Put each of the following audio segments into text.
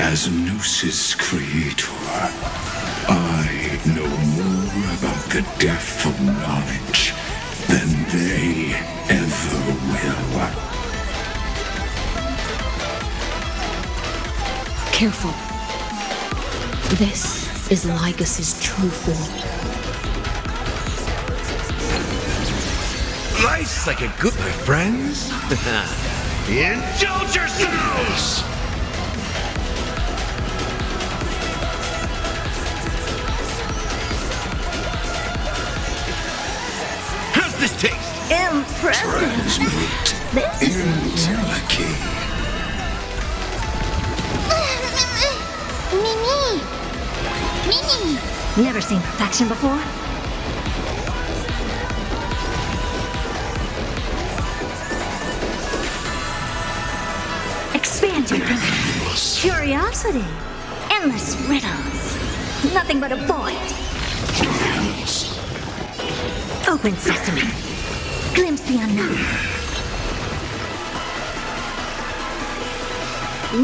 As Nous's creator, I know more about the depth of knowledge than they ever will. Careful. This is Lygus's true form. Life's like a good, my friends. Indulge yourselves! How's this taste? Impressive. Transmute intellectually. Mimi! Mimi! Never seen perfection before? Expand your curiosity. Endless riddles. Nothing but a void. Open sesame. Glimpse the unknown.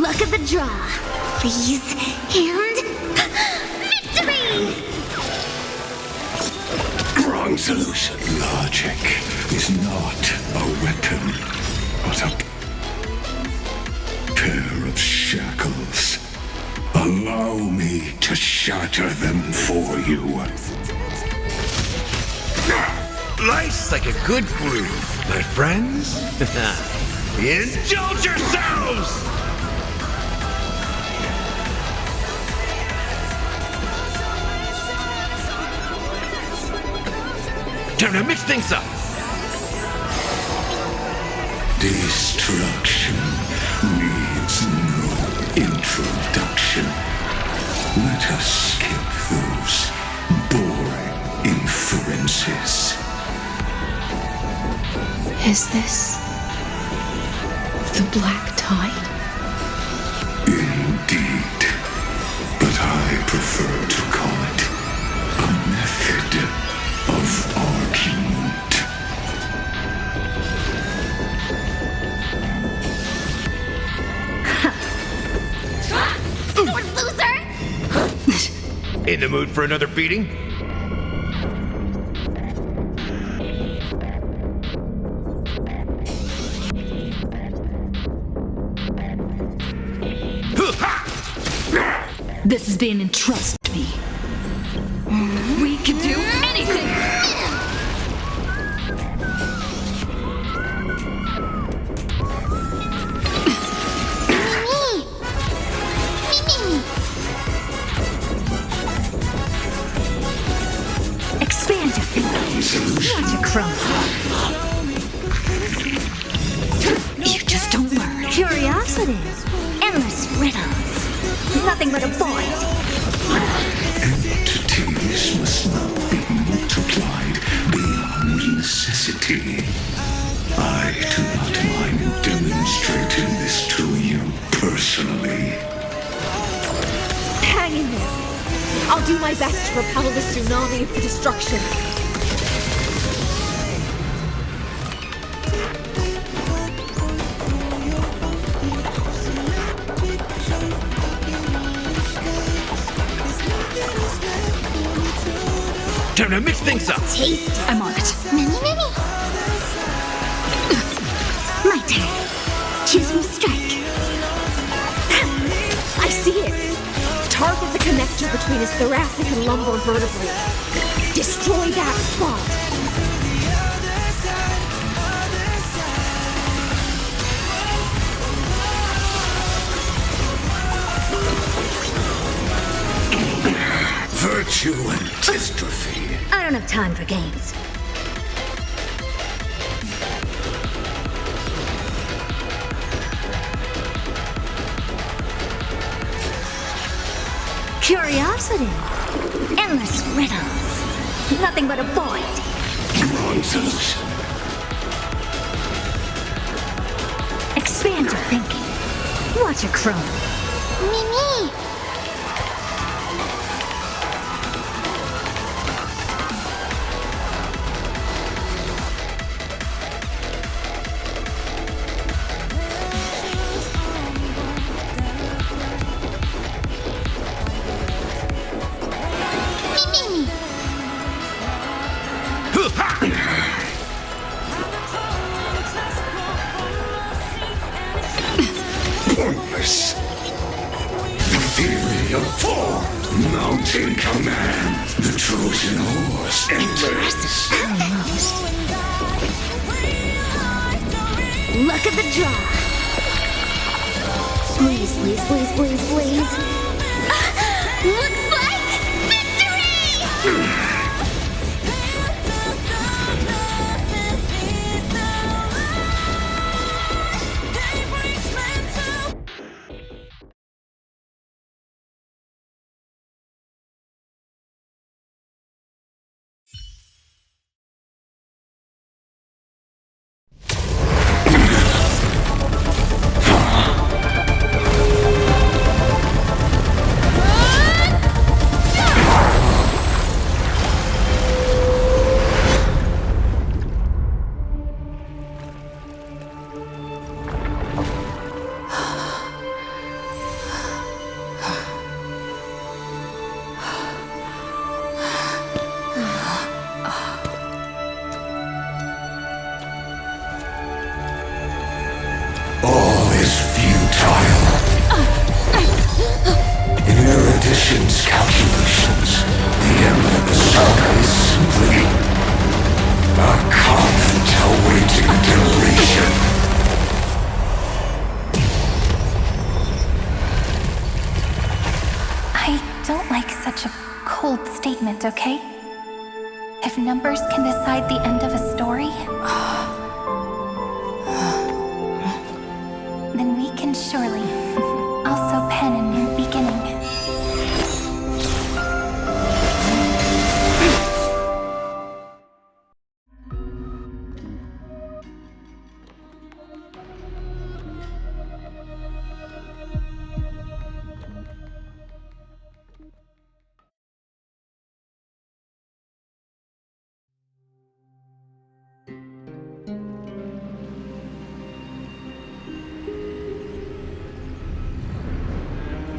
Look at the draw. Please, and victory! Wrong solution. Logic is not a weapon, but a pair of shackles. Allow me to shatter them for you. Life's like a good brew, my friends. Indulge yourselves! Time to mix things up. Destruction needs no introduction. Let us skip those boring inferences. Is this the black tide? Indeed. But I prefer to call it a method of argument. Sword loser! In the mood for another beating? This has been entrusted to me. We can do anything! Mimi! Mimi! Expand your fingers. Watch it crumble. You just don't learn. Curiosity. Endless riddles. Nothing but a void. Entities must not be multiplied beyond necessity. I do not mind demonstrating this to you personally. Hang in there. I'll do my best to repel the tsunami of destruction. Time to mix things up. Tasty. I'm on it. Mimi, Mimi. My turn. Choose from strike. I see it. Target the connector between his thoracic and lumbar vertebrae. Destroy that spot. Virtue and dystrophy. I don't have time for games. Curiosity. Endless riddles. Nothing but a void. Wrong solution. Expand your thinking. Watch it crumble. Mimi! theory of four. Mountain command. The Trojan horse enters. Almost. Look at the draw. Please, please, please, please, please. Looks like victory! All is futile. In erudition's calculations, the end of the saga is simply a comment awaiting deletion. I don't like such a cold statement, okay? If numbers can decide the end of a story, then we can surely also pen a new beginning.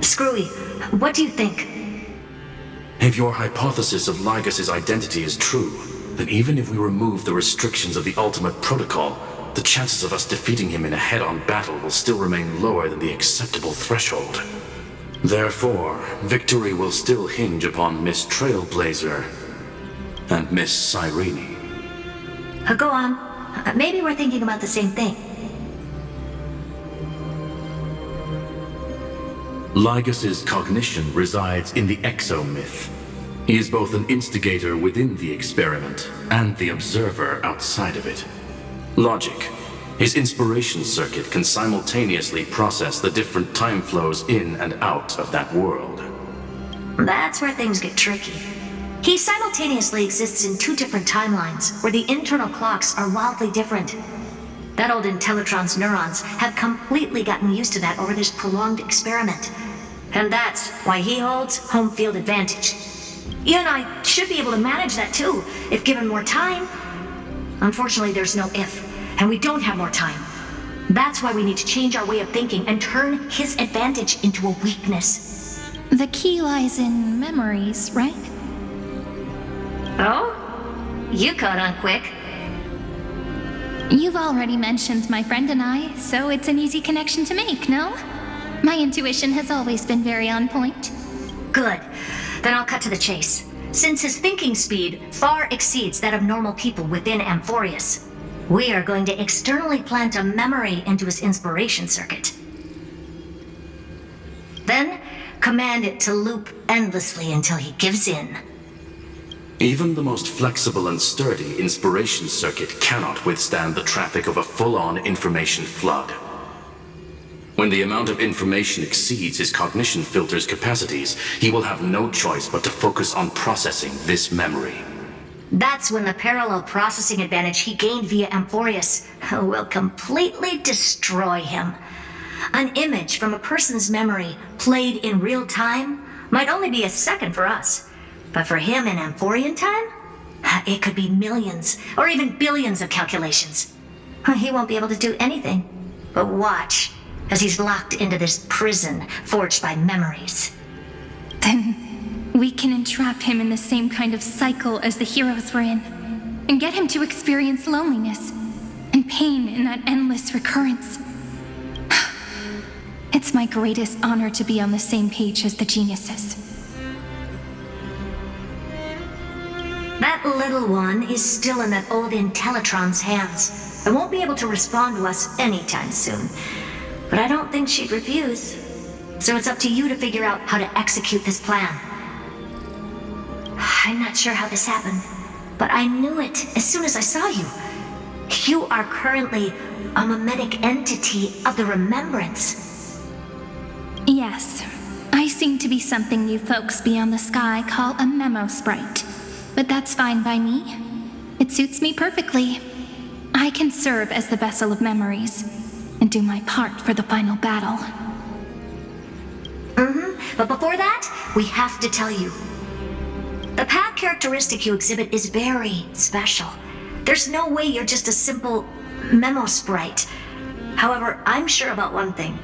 Screwy, what do you think? If your hypothesis of Lygus' identity is true, then even if we remove the restrictions of the Ultimate Protocol, the chances of us defeating him in a head-on battle will still remain lower than the acceptable threshold. Therefore, victory will still hinge upon Miss Trailblazer and Miss Cyrene. Go on. Maybe we're thinking about the same thing. Lygus' cognition resides in the exomyth. He is both an instigator within the experiment and the observer outside of it. Logic. His inspiration circuit can simultaneously process the different time flows in and out of that world. That's where things get tricky. He simultaneously exists in two different timelines, where the internal clocks are wildly different. That old Intellitron's neurons have completely gotten used to that over this prolonged experiment. And that's why he holds home field advantage. You and I should be able to manage that too, if given more time. Unfortunately, there's no if, and we don't have more time. That's why we need to change our way of thinking and turn his advantage into a weakness. The key lies in memories, right? Oh? You caught on quick. You've already mentioned my friend and I, so it's an easy connection to make, no? My intuition has always been very on point. Good. Then I'll cut to the chase. Since his thinking speed far exceeds that of normal people within Amphorius, we are going to externally plant a memory into his inspiration circuit. Then, command it to loop endlessly until he gives in. Even the most flexible and sturdy inspiration circuit cannot withstand the traffic of a full-on information flood. When the amount of information exceeds his cognition filter's capacities, he will have no choice but to focus on processing this memory. That's when the parallel processing advantage he gained via Amphorius will completely destroy him. An image from a person's memory played in real time might only be a second for us. But for him in Amphorian time, it could be millions or even billions of calculations. He won't be able to do anything but watch as he's locked into this prison forged by memories. Then we can entrap him in the same kind of cycle as the heroes were in, and get him to experience loneliness and pain in that endless recurrence. It's It's my greatest honor to be on the same page as the geniuses. That little one is still in that old Intellitron's hands. I won't be able to respond to us anytime soon. But I don't think she'd refuse. So it's up to you to figure out how to execute this plan. I'm not sure how this happened, but I knew it as soon as I saw you. You are currently a mimetic entity of the Remembrance. Yes, I seem to be something you folks beyond the sky call a memo sprite. But that's fine by me. It suits me perfectly. I can serve as the vessel of memories and do my part for the final battle. But before that, we have to tell you. The path characteristic you exhibit is very special. There's no way you're just a simple memo sprite. However, I'm sure about one thing.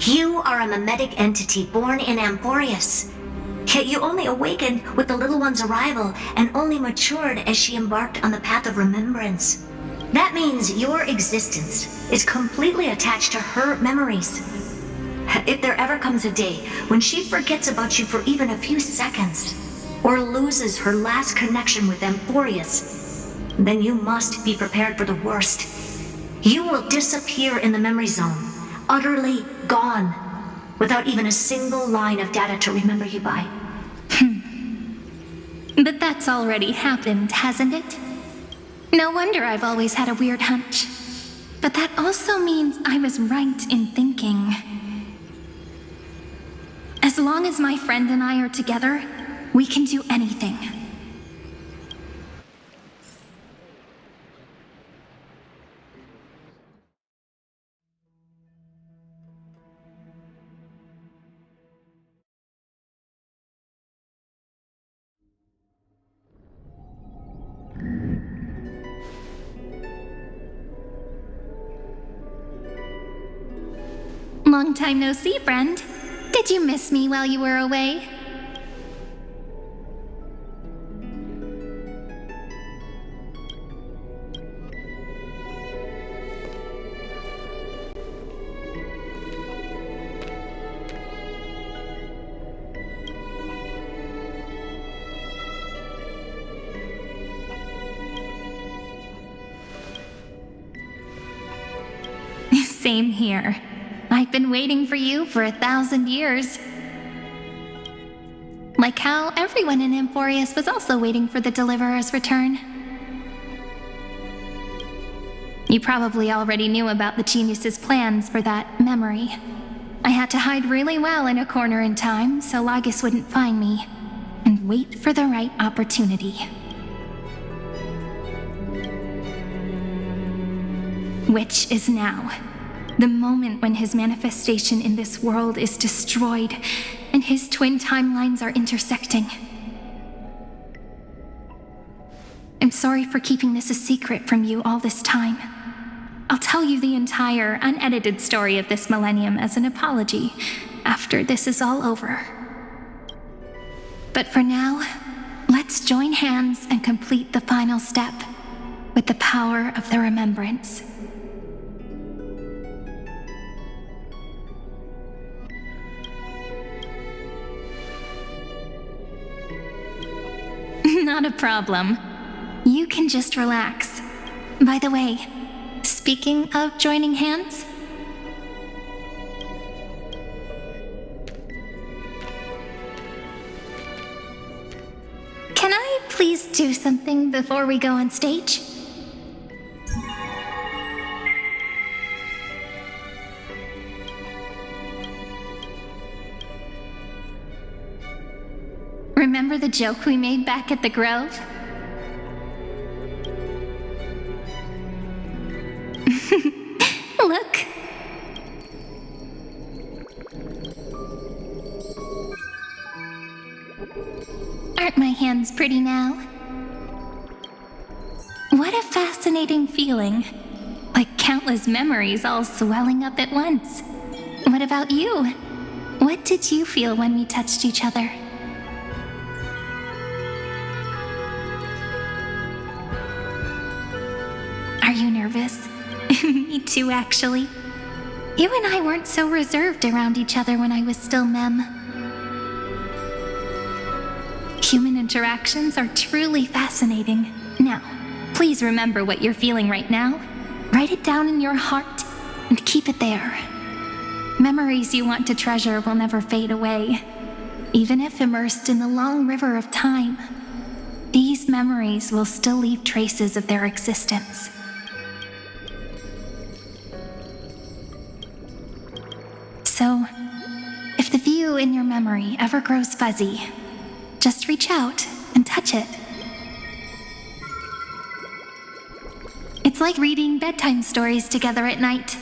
You are a mimetic entity born in Amphorius. Yet you only awakened with the little one's arrival and only matured as she embarked on the path of remembrance. That means your existence is completely attached to her memories. If there ever comes a day when she forgets about you for even a few seconds, or loses her last connection with Amphorius, then you must be prepared for the worst. You will disappear in the memory zone, utterly gone, without even a single line of data to remember you by. But that's already happened, hasn't it? No wonder I've always had a weird hunch. But that also means I was right in thinking. As long as my friend and I are together, we can do anything. Long time no see, friend. Did you miss me while you were away? Same here. I've been waiting for you for 1,000 years. Like how everyone in Amphorius was also waiting for the Deliverer's return. You probably already knew about the genius's plans for that memory. I had to hide really well in a corner in time so Lygus wouldn't find me, and wait for the right opportunity. Which is now. The moment when his manifestation in this world is destroyed and his twin timelines are intersecting. I'm sorry for keeping this a secret from you all this time. I'll tell you the entire unedited story of this millennium as an apology after this is all over. But for now, let's join hands and complete the final step with the power of the remembrance. Not a problem. You can just relax. By the way, speaking of joining hands, can I please do something before we go on stage? Remember the joke we made back at the Grove? Look. Aren't my hands pretty now? What a fascinating feeling. Like countless memories all swelling up at once. What about you? What did you feel when we touched each other? Are you nervous? Me too, actually. You and I weren't so reserved around each other when I was still Mem. Human interactions are truly fascinating. Now, please remember what you're feeling right now. Write it down in your heart and keep it there. Memories you want to treasure will never fade away. Even if immersed in the long river of time, these memories will still leave traces of their existence. So, if the view in your memory ever grows fuzzy, just reach out and touch it. It's like reading bedtime stories together at night.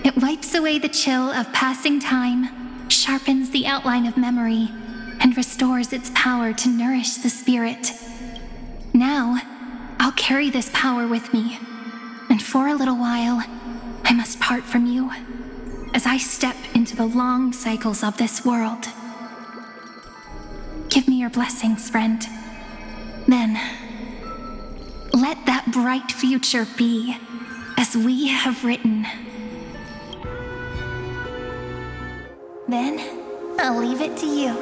It wipes away the chill of passing time, sharpens the outline of memory, and restores its power to nourish the spirit. Now, I'll carry this power with me, and for a little while, I must part from you, as I step into the long cycles of this world. Give me your blessings, friend. Then, let that bright future be, as we have written. Then, I'll leave it to you.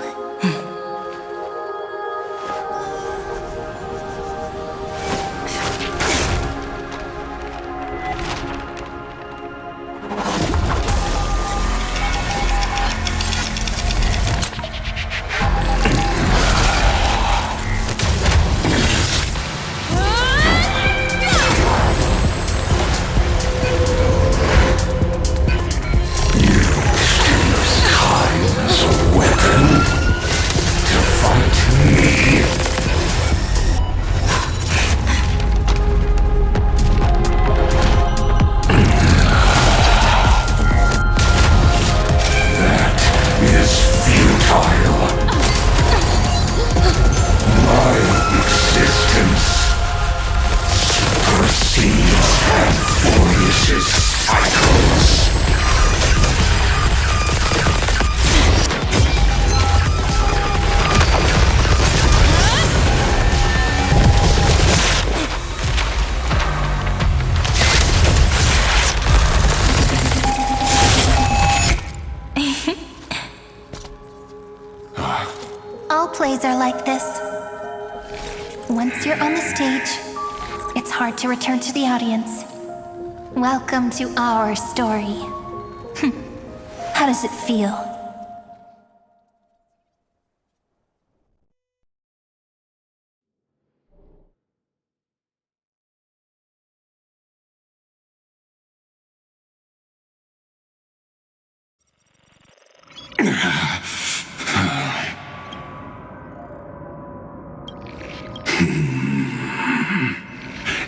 Plays are like this. Once you're on the stage, it's hard to return to the audience. Welcome to our story. How does it feel?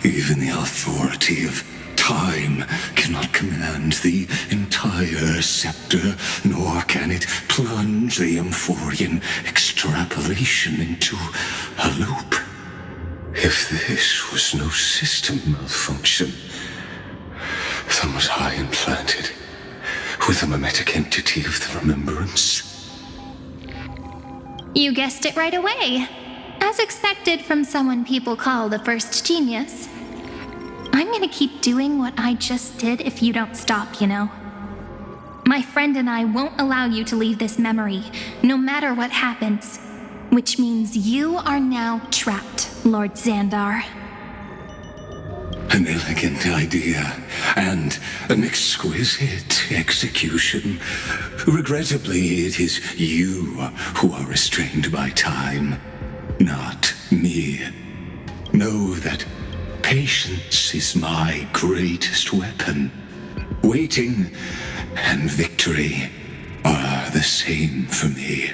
Even the authority of time cannot command the entire scepter, nor can it plunge the Amphorian extrapolation into a loop. If this was no system malfunction, then was I implanted with a mimetic entity of the remembrance? You guessed it right away. As expected from someone people call the first genius. I'm gonna keep doing what I just did if you don't stop, you know. My friend and I won't allow you to leave this memory, no matter what happens. Which means you are now trapped, Lord Xandar. An elegant idea, and an exquisite execution. Regrettably, it is you who are restrained by time, not me. Know that patience is my greatest weapon. Waiting and victory are the same for me.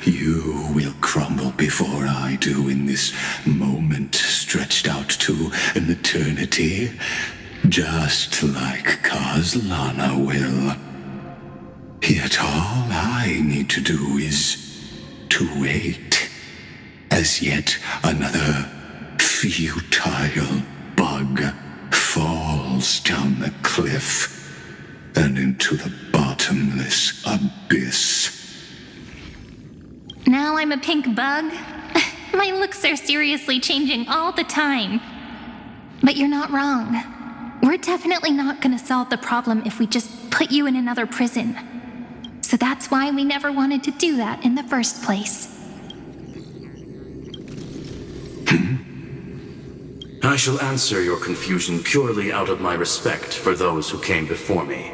You will crumble before I do in this moment stretched out to an eternity, just like Kazlana will. Yet all I need to do is to wait, as yet another futile bug falls down the cliff and into the bottomless abyss. Now I'm a pink bug? My looks are seriously changing all the time. But you're not wrong. We're definitely not gonna solve the problem if we just put you in another prison. So that's why we never wanted to do that in the first place. I shall answer your confusion purely out of my respect for those who came before me.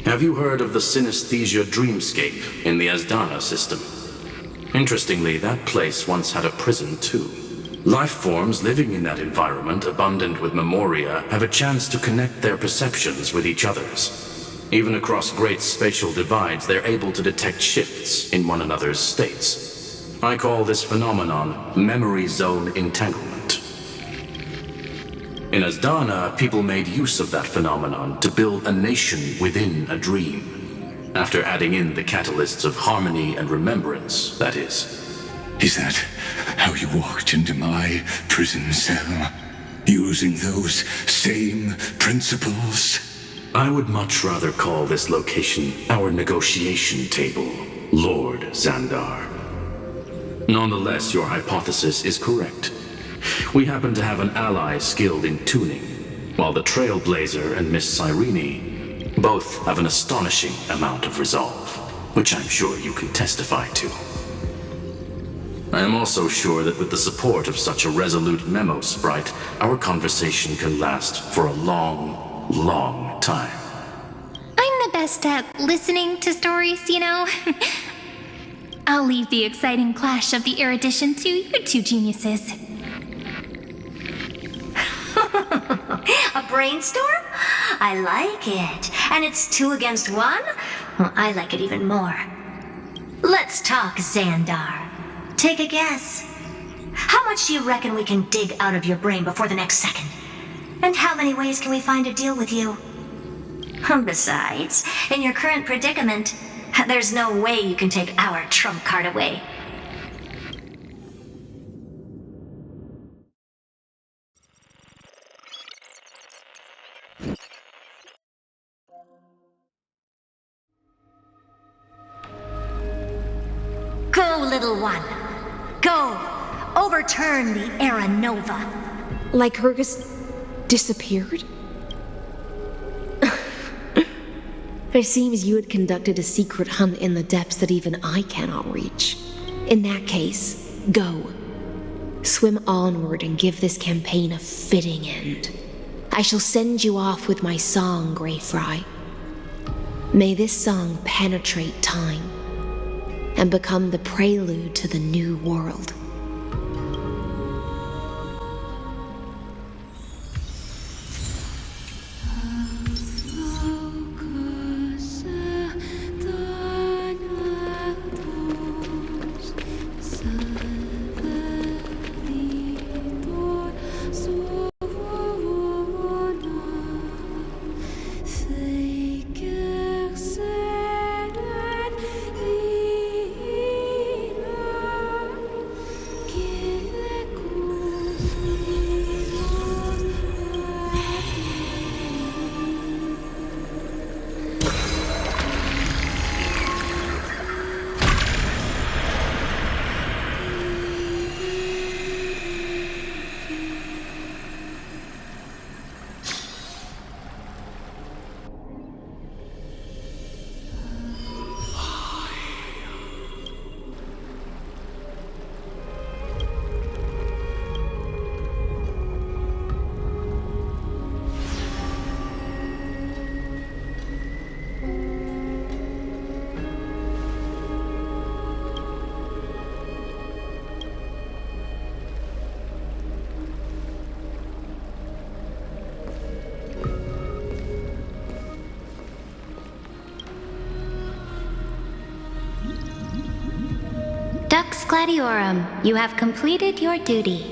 Have you heard of the synesthesia dreamscape in the Asdana system? Interestingly, that place once had a prison too. Life forms living in that environment, abundant with memoria, have a chance to connect their perceptions with each other's. Even across great spatial divides, they're able to detect shifts in one another's states. I call this phenomenon memory zone entanglement. In Asdana, people made use of that phenomenon to build a nation within a dream. After adding in the catalysts of harmony and remembrance, that is. Is that how you walked into my prison cell? Using those same principles? I would much rather call this location our negotiation table, Lord Xandar. Nonetheless, your hypothesis is correct. We happen to have an ally skilled in tuning, while the Trailblazer and Miss Cyrene both have an astonishing amount of resolve, which I'm sure you can testify to. I am also sure that with the support of such a resolute memo sprite, our conversation can last for a long, long time. I'm the best at listening to stories, you know? I'll leave the exciting clash of the erudition to you two geniuses. A brainstorm? I like it. And it's 2 against 1? Well, I like it even more. Let's talk, Xandar. Take a guess. How much do you reckon we can dig out of your brain before the next second? And how many ways can we find to deal with you? Besides, in your current predicament, there's no way you can take our trump card away. Go, little one. Go. Overturn the Era Nova. Like Lygus disappeared? It seems you had conducted a secret hunt in the depths that even I cannot reach. In that case, go. Swim onward and give this campaign a fitting end. I shall send you off with my song, Greyfry. May this song penetrate time and become the prelude to the new world. Dux Gladiorum, you have completed your duty.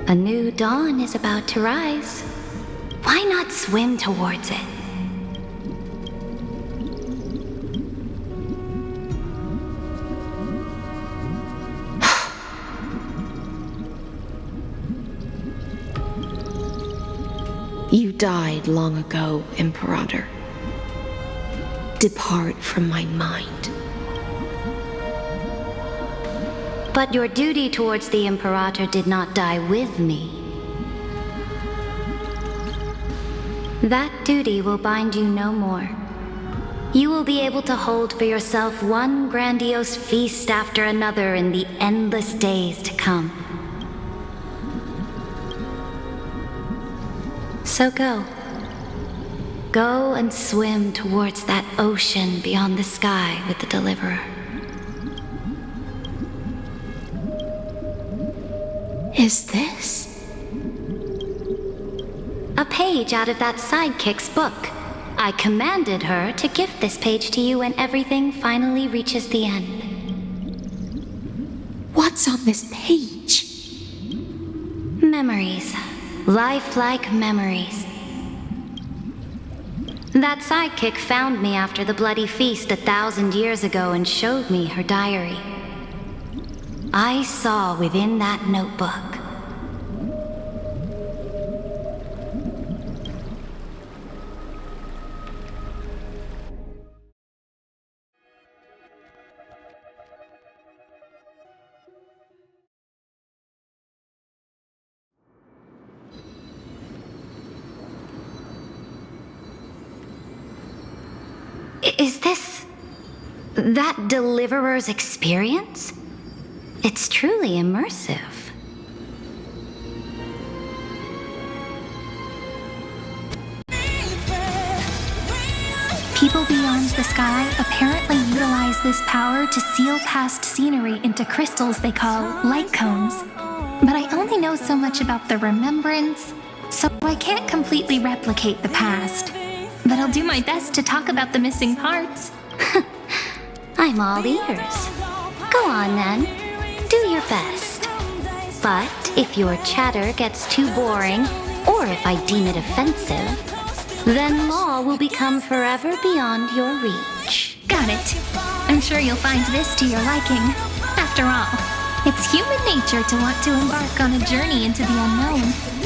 A new dawn is about to rise. Why not swim towards it? You died long ago, Imperator. Depart from my mind. But your duty towards the Imperator did not die with me. That duty will bind you no more. You will be able to hold for yourself one grandiose feast after another in the endless days to come. So go. Go and swim towards that ocean beyond the sky with the Deliverer. Is this? A page out of that sidekick's book. I commanded her to gift this page to you when everything finally reaches the end. What's on this page? Memories. Lifelike memories. That sidekick found me after the bloody feast 1,000 years ago and showed me her diary. I saw within that notebook. Is this that Deliverer's experience? It's truly immersive. People beyond the sky apparently utilize this power to seal past scenery into crystals they call light cones. But I only know so much about the remembrance, so I can't completely replicate the past. But I'll do my best to talk about the missing parts. I'm all ears. Go on then. Do your best. But if your chatter gets too boring, or if I deem it offensive, then law will become forever beyond your reach. Got it. I'm sure you'll find this to your liking. After all, it's human nature to want to embark on a journey into the unknown.